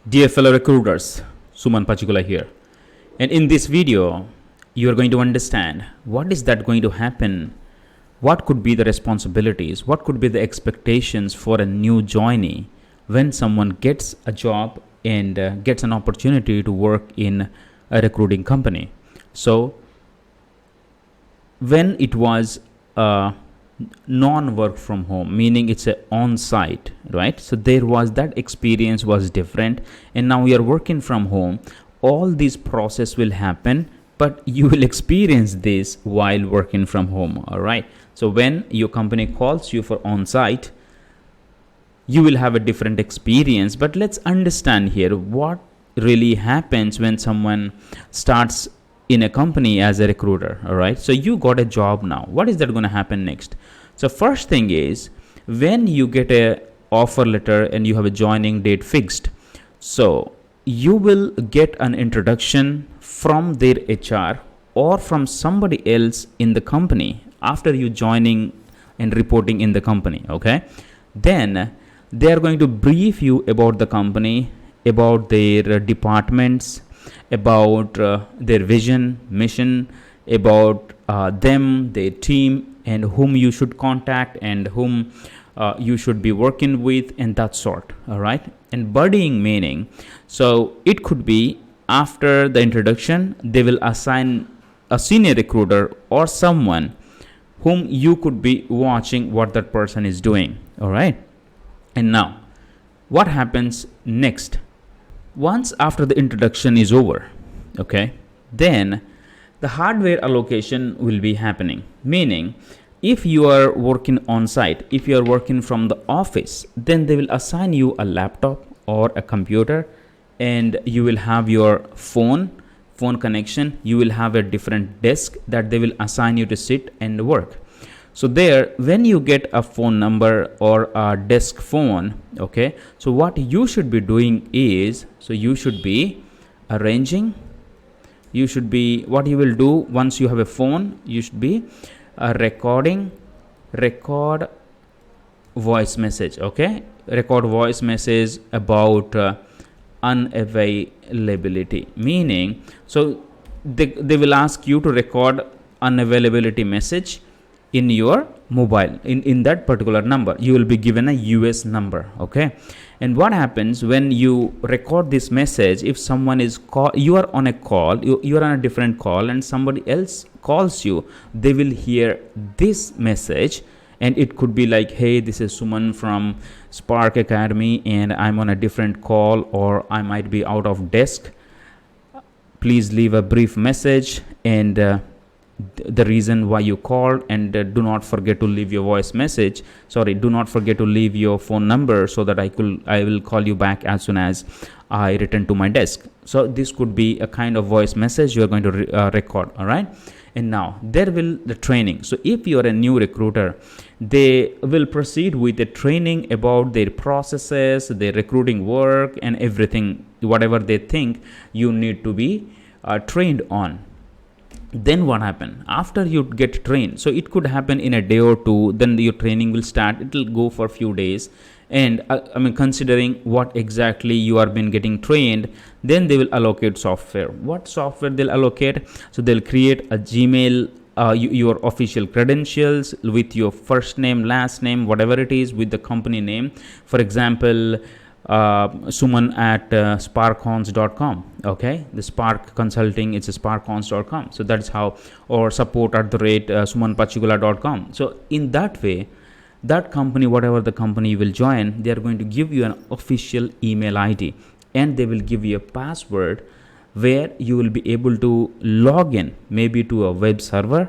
Dear fellow recruiters, Suman Pachikula here. And in this video, you are going to understand what is that going to happen, what could be the responsibilities, what could be the expectations for a new joinee when someone gets a job and gets an opportunity to work in a recruiting company. So, when it was non-work from home, meaning it's a on-site, right? So there was that experience was different, and now we are working from home. All these process will happen, but you will experience this while working from home. All right. So when your company calls you for on-site, you will have a different experience. But let's understand here what really happens when someone starts in a company as a recruiter. All right, so you got a job now. What is that going to happen next? So first thing is, when you get a offer letter and you have a joining date fixed, so you will get an introduction from their HR or from somebody else in the company after you joining and reporting in the company. Okay, then they are going to brief you about the company, about their departments, about their vision, mission, about them, their team, and whom you should contact and whom you should be working with, and that sort. All right. And buddying meaning, so it could be after the introduction, they will assign a senior recruiter or someone whom you could be watching what that person is doing. All right. And now, what happens next? Once after the introduction is over, okay, then the hardware allocation will be happening. Meaning, if you are working on site, if you are working from the office, then they will assign you a laptop or a computer, and you will have your phone connection. You will have a different desk that they will assign you to sit and work. So there, when you get a phone number or a desk phone, okay, so what you should be doing is, so you should be arranging, what you will do once you have a phone, you should be record voice message, okay, record voice message about unavailability, meaning, so they will ask you to record unavailability message in your mobile, in that particular number. You will be given a US number, okay. And what happens when you record this message, if someone is you are on a call, you are on a different call, and somebody else calls you, they will hear this message, and it could be like, hey, this is Suman from Spark Academy, and I'm on a different call, or I might be out of desk. Please leave a brief message and the reason why you called, and do not forget to leave your voice message. Do not forget to leave your phone number so that I will call you back as soon as I return to my desk. So this could be a kind of voice message you are going to record. All right. And now there will the training. So if you are a new recruiter, they will proceed with the training about their processes, their recruiting work, and everything, whatever they think you need to be trained on. Then what happen after you get trained? So it could happen in a day or two, then your training will start. It will go for a few days, and considering what exactly you are been getting trained, then they will allocate software. What software they'll allocate? So they'll create a Gmail, your official credentials with your first name, last name, whatever it is, with the company name. For example, Suman at sparkhorns.com. Okay, the Spark Consulting, it's a sparkhorns.com. So that's how, or support at the rate sumanpachikula.com. So in that way, that company, whatever the company you will join, they are going to give you an official email ID, and they will give you a password where you will be able to log in, maybe to a web server,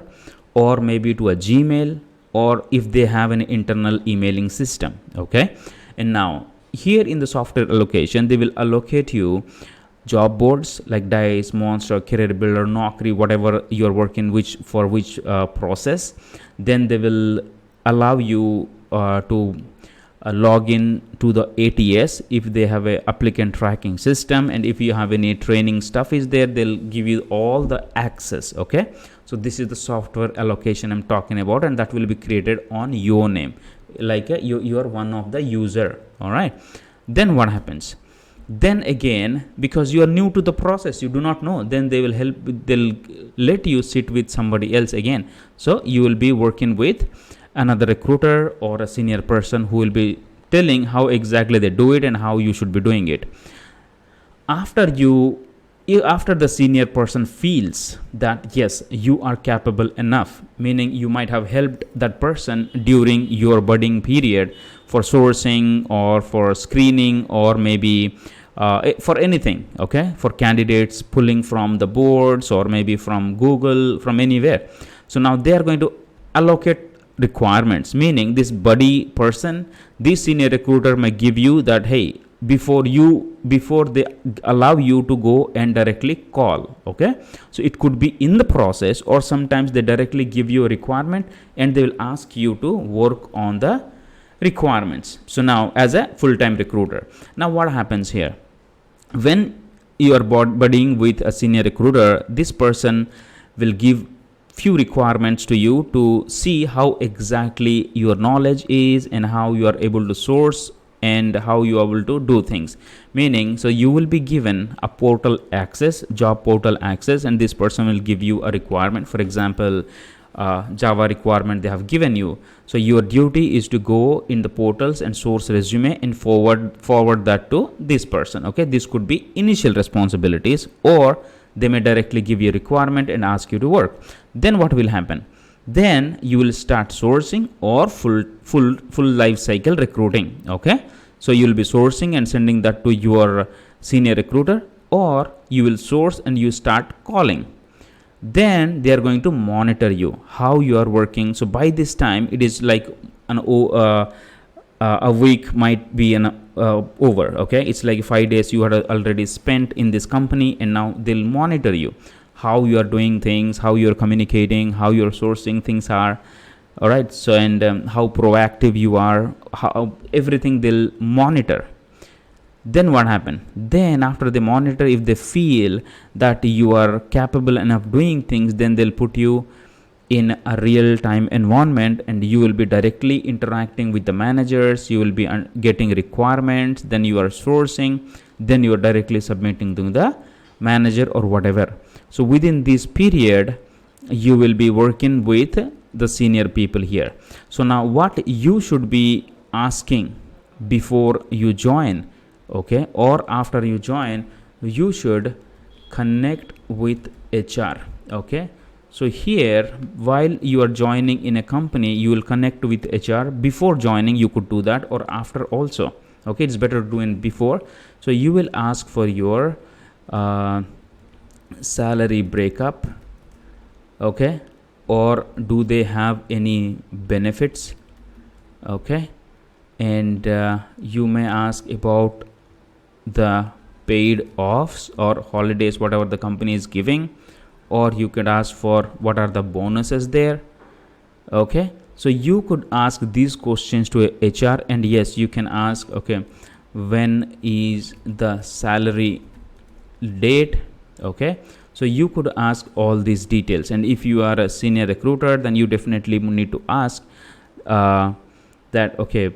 or maybe to a Gmail, or if they have an internal emailing system. Okay, and now here in the software allocation, they will allocate you job boards like Dice, Monster, Career Builder, Naukri, whatever you're working which process. Then they will allow you to log in to the ATS if they have a applicant tracking system, and if you have any training stuff is there, they'll give you all the access. Okay, so this is the software allocation I'm talking about, and that will be created on your name, like you are one of the user. All right, then what happens? Then again, because you are new to the process, you do not know, then they'll let you sit with somebody else again. So you will be working with another recruiter or a senior person who will be telling how exactly they do it and how you should be doing it. After the senior person feels that yes, you are capable enough, meaning you might have helped that person during your budding period for sourcing or for screening or maybe for anything, okay, for candidates pulling from the boards or maybe from Google, from anywhere. So now they are going to allocate requirements, meaning this buddy person, this senior recruiter may give you that, hey, before they allow you to go and directly call, okay. So it could be in the process, or sometimes they directly give you a requirement and they will ask you to work on the requirements. So now as a full-time recruiter, now what happens here, when you are buddying with a senior recruiter, this person will give few requirements to you to see how exactly your knowledge is and how you are able to source and how you are able to do things. Meaning, so you will be given a portal access, job portal access, and this person will give you a requirement. For example, Java requirement they have given you. So your duty is to go in the portals and source resume and forward that to this person. Okay, this could be initial responsibilities, or they may directly give you a requirement and ask you to work. Then what will happen? Then you will start sourcing or full life cycle recruiting. Okay, so you will be sourcing and sending that to your senior recruiter, or you will source and you start calling. Then they are going to monitor you how you are working. So by this time it is like a week might be over. Okay, it's like 5 days you had already spent in this company, and now they'll monitor you how you are doing things, how you are communicating, how you are sourcing things are. All right, so and how proactive you are, how everything they'll monitor. Then what happened? Then after they monitor, if they feel that you are capable enough doing things, then they'll put you in a real-time environment and you will be directly interacting with the managers. You will be getting requirements, then you are sourcing, then you are directly submitting to the manager or whatever. So within this period, you will be working with the senior people here. So now what you should be asking before you join, okay, or after you join, you should connect with HR. Okay, so here while you are joining in a company, you will connect with HR. Before joining you could do that, or after also. Okay, it's better to do it before. So you will ask for your salary breakup, okay, or do they have any benefits, okay, and you may ask about the paid offs or holidays, whatever the company is giving, or you could ask for what are the bonuses there. Okay, so you could ask these questions to HR, and yes, you can ask, okay, when is the salary date. Okay, so you could ask all these details, and if you are a senior recruiter, then you definitely need to ask that, okay,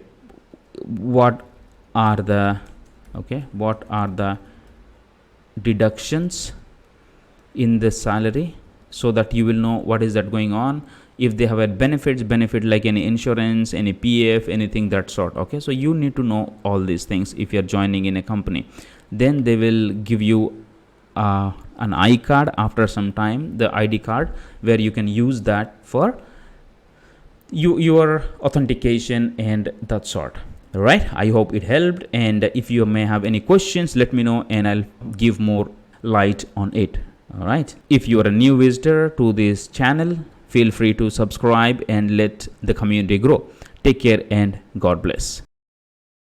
what are the deductions in the salary, so that you will know what is that going on. If they have a benefit like any insurance, any PF, anything that sort. Okay, so you need to know all these things if you're joining in a company. Then they will give you an iCard after some time, the ID card, where you can use that for your authentication and that sort. All right, I hope it helped, and if you may have any questions, let me know and I'll give more light on it. All right, if you are a new visitor to this channel, feel free to subscribe and let the community grow. Take care and God bless.